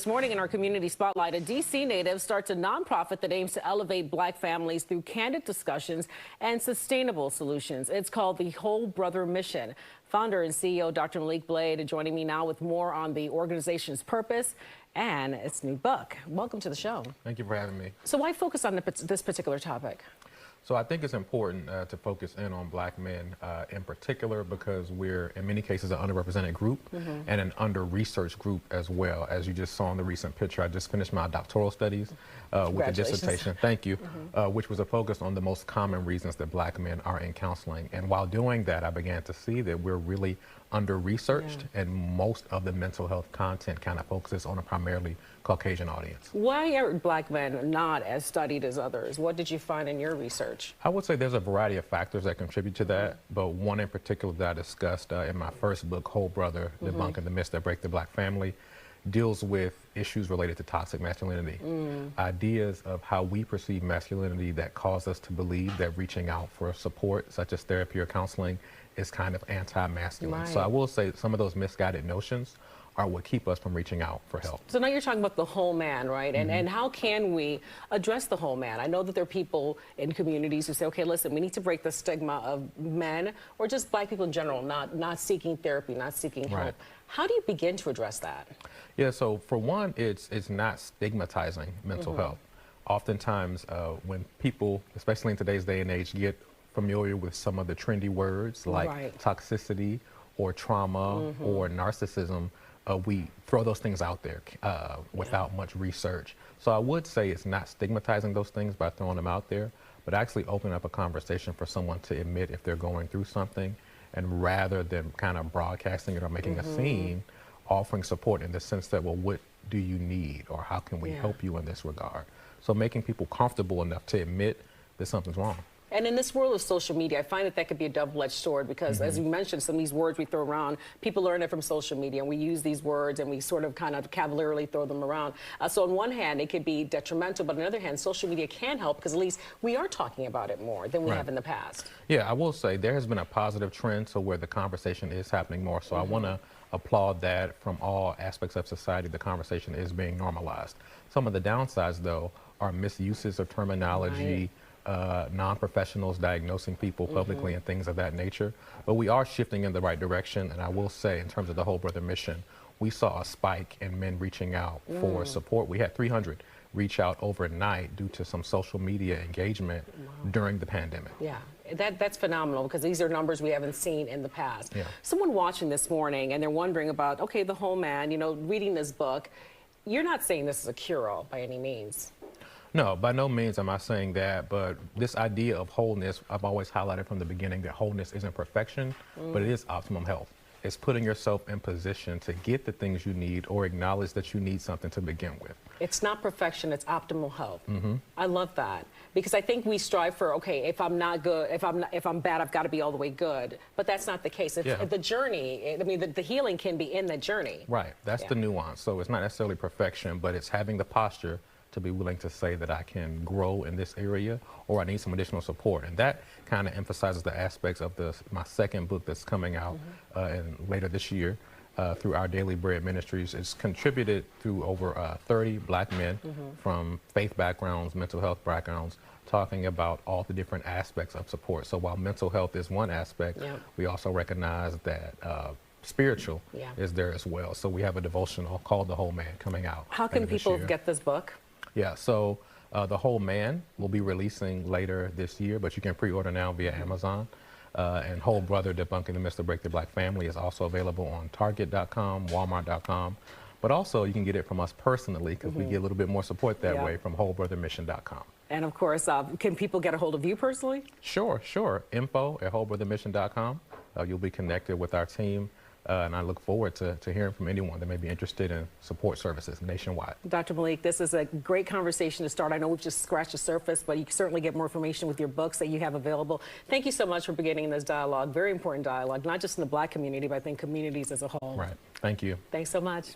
This morning in our community spotlight, a D.C. native starts a nonprofit that aims to elevate black families through candid discussions and sustainable solutions. It's called the Whole Brother Mission. Founder and CEO Dr. Maliek Blade joining me now with more on the organization's purpose and its new book. Welcome to the show. Thank you for having me. So why focus on this particular topic? So I think it's important to focus in on black men in particular because we're in many cases an underrepresented group and an under-researched group as well. As you just saw in the recent picture, I just finished my doctoral studies with a dissertation, thank you, which was a focus on the most common reasons that black men are in counseling. And while doing that, I began to see that we're really under-researched and most of the mental health content kind of focuses on a primarily Caucasian audience. Why are black men not as studied as others? What did you find in your research? I would say there's a variety of factors that contribute to that, but one in particular that I discussed in my first book, Whole Brother, Debunking the Myths That Break the Black Family, deals with issues related to toxic masculinity. Ideas of how we perceive masculinity that cause us to believe that reaching out for support, such as therapy or counseling, is kind of anti-masculine. So I will say some of those misguided notions are what keep us from reaching out for help. So now you're talking about the whole man, right? And how can we address the whole man? I know that there are people in communities who say, okay, listen, we need to break the stigma of men or just black people in general, not seeking therapy, not seeking help. How do you begin to address that? Yeah, so for one, it's not stigmatizing mental health. Oftentimes when people, especially in today's day and age, get familiar with some of the trendy words like toxicity or trauma or narcissism, we throw those things out there without much research. So I would say it's not stigmatizing those things by throwing them out there, but actually opening up a conversation for someone to admit if they're going through something, and rather than kind of broadcasting it or making a scene, offering support in the sense that, well, what do you need or how can we help you in this regard? So making people comfortable enough to admit that something's wrong. And in this world of social media, I find that could be a double-edged sword because, as you mentioned, some of these words we throw around, people learn it from social media, and we use these words and we sort of kind of cavalierly throw them around. So on one hand, it could be detrimental, but on the other hand, social media can help because at least we are talking about it more than we have in the past. Yeah, I will say there has been a positive trend to where the conversation is happening more. So I want to applaud that from all aspects of society. The conversation is being normalized. Some of the downsides, though, are misuses of terminology, non-professionals diagnosing people publicly and things of that nature. But we are shifting in the right direction, and I will say in terms of the Whole Brother Mission, we saw a spike in men reaching out for support. We had 300 reach out overnight due to some social media engagement during the pandemic. Yeah, that's phenomenal because these are numbers we haven't seen in the past. Someone watching this morning and they're wondering about, okay, the whole man, you know, reading this book, you're not saying this is a cure-all by any means. No, by no means am I saying that, but this idea of wholeness, I've always highlighted from the beginning that wholeness isn't perfection, but it is optimum health. It's putting yourself in position to get the things you need or acknowledge that you need something to begin with. It's not perfection, it's optimal health. I love that because I think we strive for, okay, if I'm not good, if I'm bad, I've got to be all the way good. But that's not the case. It's the journey. I mean, the healing can be in the journey. Right. That's the nuance. So it's not necessarily perfection, but it's having the posture to be willing to say that I can grow in this area or I need some additional support. And that kind of emphasizes the aspects of my second book that's coming out later this year through Our Daily Bread Ministries. It's contributed through over 30 black men from faith backgrounds, mental health backgrounds, talking about all the different aspects of support. So while mental health is one aspect, we also recognize that spiritual is there as well. So we have a devotional called The Whole Man coming out. How can people get this book? Yeah, so The Whole Man will be releasing later this year, but you can pre-order now via Amazon. And Whole Brother, Debunking the Myths That Break the Black Family is also available on Target.com, Walmart.com. But also you can get it from us personally because we get a little bit more support that way from WholeBrotherMission.com. And of course, can people get a hold of you personally? Sure. Info@WholeBrotherMission.com. You'll be connected with our team. And I look forward to hearing from anyone that may be interested in support services nationwide. Dr. Maliek, this is a great conversation to start. I know we've just scratched the surface, but you can certainly get more information with your books that you have available. Thank you so much for beginning this dialogue, very important dialogue, not just in the black community, but I think communities as a whole. Right. Thank you. Thanks so much.